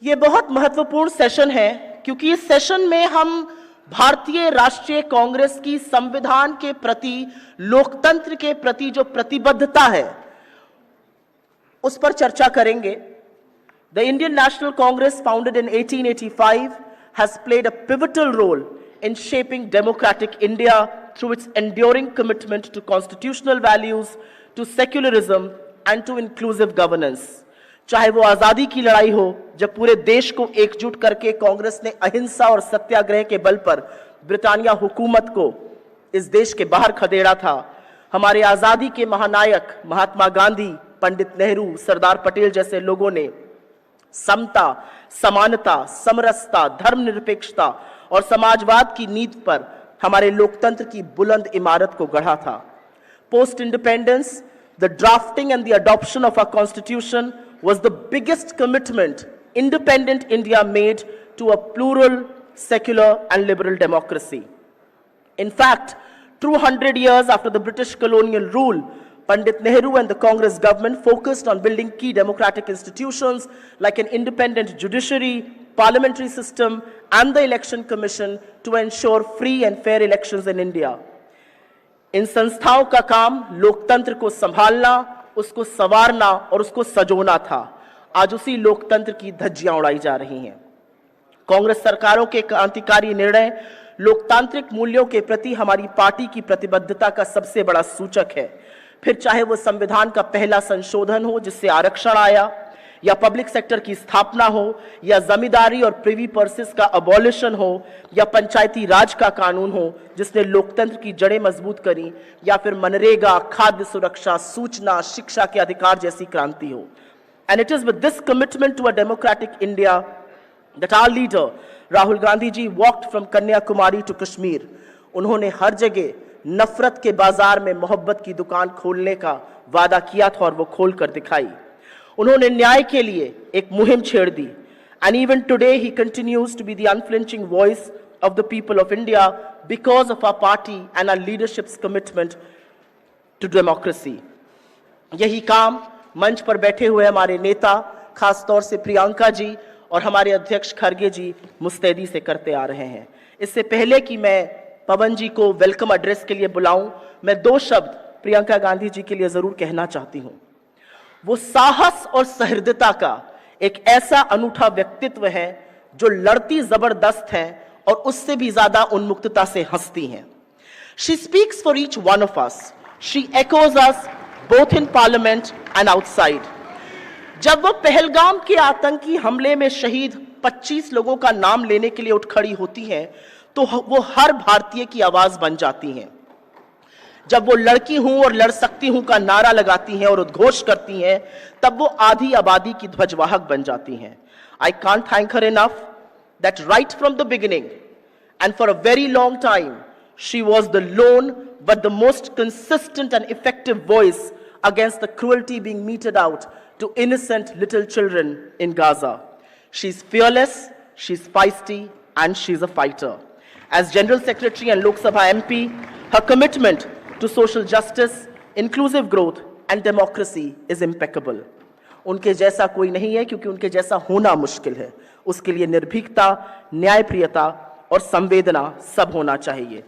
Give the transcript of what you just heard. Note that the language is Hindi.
ये बहुत महत्वपूर्ण सेशन है क्योंकि इस सेशन में हम भारतीय राष्ट्रीय कांग्रेस की संविधान के प्रति, लोकतंत्र के प्रति जो प्रतिबद्धता है उस पर चर्चा करेंगे। The Indian national Congress, founded in 1885, has played a pivotal role in shaping democratic India through its enduring commitment to constitutional values, to secularism and to inclusive governance। चाहे वो आजादी की लड़ाई हो, जब पूरे देश को एकजुट करके कांग्रेस ने अहिंसा और सत्याग्रह के बल पर ब्रिटानिया हुकूमत को इस देश के बाहर खदेड़ा था। हमारे आजादी के महानायक महात्मा गांधी, पंडित नेहरू, सरदार पटेल जैसे लोगों ने समता, समानता, समरसता, धर्मनिरपेक्षता और समाजवाद की नींव पर हमारे लोकतंत्र की बुलंद इमारत को गढ़ा था। Post independence, the drafting and the adoption of our constitution was the biggest commitment independent India made to a plural, secular and liberal democracy. In fact, 200 years after the British colonial rule, Pandit Nehru and the Congress government focused on building key democratic institutions like an independent judiciary, parliamentary system and the election commission to ensure free and fair elections in India. इन संस्थाओं का काम लोकतंत्र को संभालना, उसको संवारना और उसको सजोना था। आज उसी लोकतंत्र की धज्जियां उड़ाई जा रही हैं। कांग्रेस सरकारों के क्रांतिकारी निर्णय लोकतांत्रिक मूल्यों के प्रति हमारी पार्टी की प्रतिबद्धता का सबसे बड़ा सूचक है। फिर चाहे वो संविधान का पहला संशोधन हो जिससे आरक्षण आया, या पब्लिक सेक्टर की स्थापना हो, या जमींदारी और प्रिवी पर्सेस का अबॉलिशन हो, या पंचायती राज का कानून हो जिसने लोकतंत्र की जड़ें मजबूत करी, या फिर मनरेगा, खाद्य सुरक्षा, सूचना, शिक्षा के अधिकार जैसी क्रांति हो। And it is with this commitment to a democratic India that our leader Rahul Gandhi ji walked from Kanyakumari to Kashmir. उन्होंने हर जगह नफरत के बाजार में मोहब्बत की दुकान खोलने का वादा किया था और वो खोल कर दिखाई। उन्होंने न्याय के लिए एक मुहिम छेड़ दी। And even today he continues to be the unflinching voice of the people of India because of our party and our leadership's commitment to democracy. यही काम मंच पर बैठे हुए हमारे नेता, खासतौर से प्रियंका जी और हमारे अध्यक्ष खरगे जी मुस्तैदी से करते आ रहे हैं। इससे पहले कि मैं पवन जी को वेलकम एड्रेस के लिए बुलाऊं, मैं दो शब्द प्रियंका गांधी जी के लिए जरूर कहना चाहती हूं। वो साहस और सहृदयता का एक ऐसा अनूठा व्यक्तित्व है जो लड़ती जबरदस्त है और उससे भी ज्यादा उन्मुक्तता से हंसती हैं। She speaks for each one of us. She echoes us both in parliament and outside. जब वो पहलगाम के आतंकी हमले में शहीद 25 लोगों का नाम लेने के लिए उठ खड़ी होती हैं, तो वो हर भारतीय की आवाज बन जाती हैं। जब वो लड़की हूं और लड़ सकती हूं का नारा लगाती हैं और उद्घोष करती हैं, तब वो आधी आबादी की ध्वजवाहक बन जाती हैं। I can't thank her enough that right from the beginning and for a very long time she was the loan but the most consistent and effective voice against the cruelty being meted out to innocent little children in Gaza. She's fearless, she's feisty, and she's a fighter. As General Secretary and Lok Sabha MP, her commitment to social justice, inclusive growth, and democracy is impeccable. उनके जैसा कोई नहीं है क्योंकि उनके जैसा होना मुश्किल है। उसके लिए निर्भीकता, न्यायप्रियता और संवेदना सब होना चाहिए।